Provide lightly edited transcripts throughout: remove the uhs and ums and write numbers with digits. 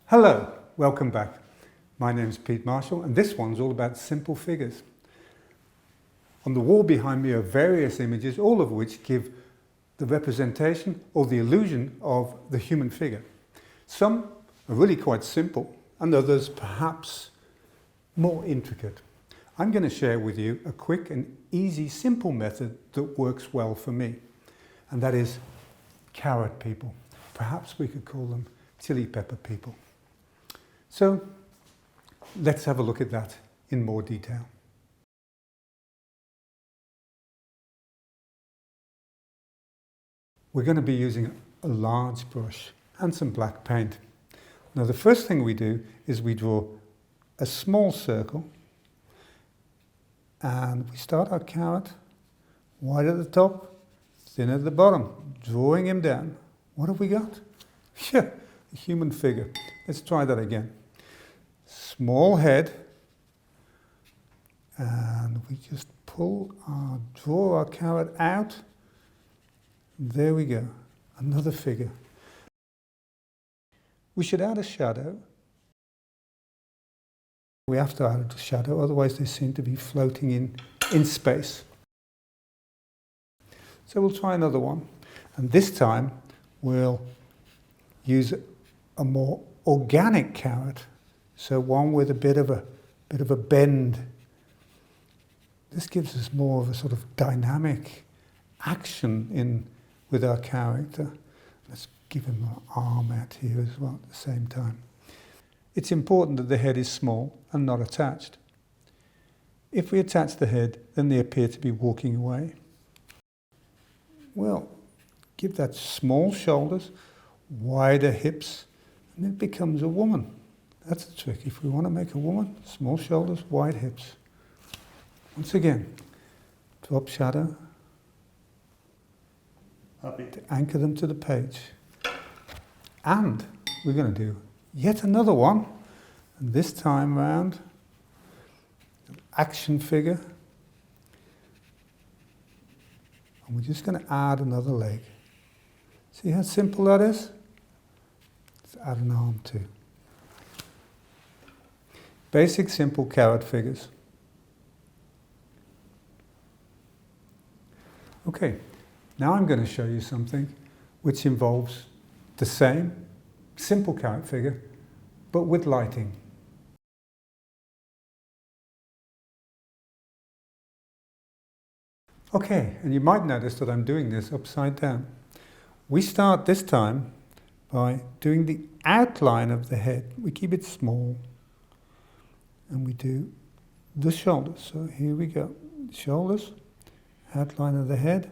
Hello, welcome back. My name's Pete Marshall and this one's all about simple figures. On the wall behind me are various images, all of which give the representation or the illusion of the human figure. Some are really quite simple and others perhaps more intricate. I'm going to share with you a quick and easy, simple method that works well for me, and that is carrot people. Perhaps we could call them chili pepper people. So let's have a look at that in more detail. We're going to be using a large brush and some black paint. Now the first thing we do is we draw a small circle and we start our carrot wide at the top, thin at the bottom, drawing him down. What have we got? Yeah, a human figure. Let's try that again. Small head, and we just draw our carrot out. There we go, another figure. We should add a shadow. We have to add a shadow, otherwise they seem to be floating in space. So we'll try another one, and this time we'll use a more organic carrot, so one with a bit of a bend. This gives us more of a sort of dynamic action with our character. Let's give him an arm out here as well at the same time. It's important that the head is small and not attached. If we attach the head, then they appear to be walking away. Well, give that small shoulders, wider hips, and it becomes a woman. That's the trick. If we want to make a woman, small shoulders, wide hips. Once again, drop shadow, to anchor them to the page. And we're going to do yet another one, and this time round, action figure. And we're just going to add another leg. See how simple that is? Let's add an arm too. Basic, simple carrot figures. Okay, now I'm going to show you something which involves the same simple carrot figure, but with lighting. Okay, and you might notice that I'm doing this upside down. We start this time by doing the outline of the head. We keep it small. And we do the shoulders. So here we go. Shoulders, outline of the head,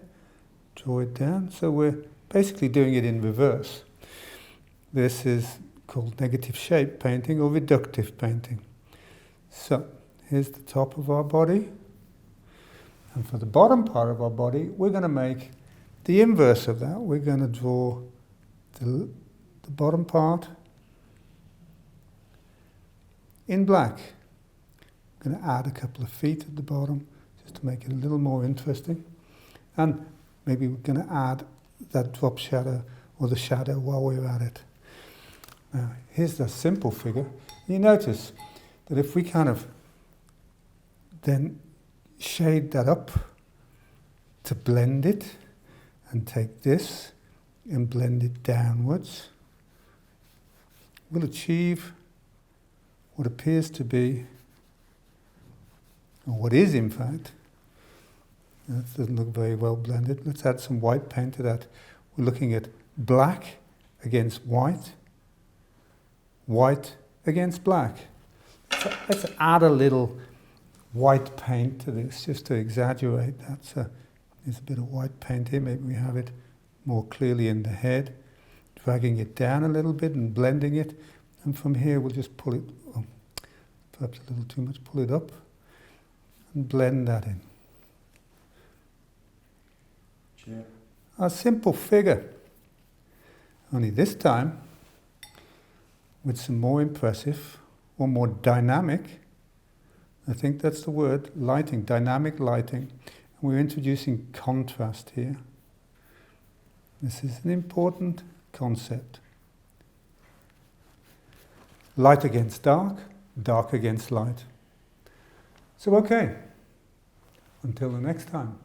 draw it down. So we're basically doing it in reverse. This is called negative shape painting or reductive painting. So here's the top of our body. And for the bottom part of our body, we're going to make the inverse of that. We're going to draw the bottom part in black. I'm going to add a couple of feet at the bottom just to make it a little more interesting. And maybe we're going to add that drop shadow or the shadow while we're at it. Now, here's the simple figure. You notice that if we kind of then shade that up to blend it and take this and blend it downwards, we'll achieve what appears to be, or what is in fact, that doesn't look very well blended. Let's add some white paint to that. We're looking at black against white, white against black. So let's add a little white paint to this just to exaggerate that. So there's a bit of white paint here. Maybe we have it more clearly in the head, dragging it down a little bit and blending it. And from here we'll just pull it, perhaps a little too much, pull it up and blend that in. Yeah. A simple figure, only this time with some more impressive or more dynamic, I think that's the word, lighting, dynamic lighting. And we're introducing contrast here. This is an important concept. light against dark, dark against light. So okay, until the next time.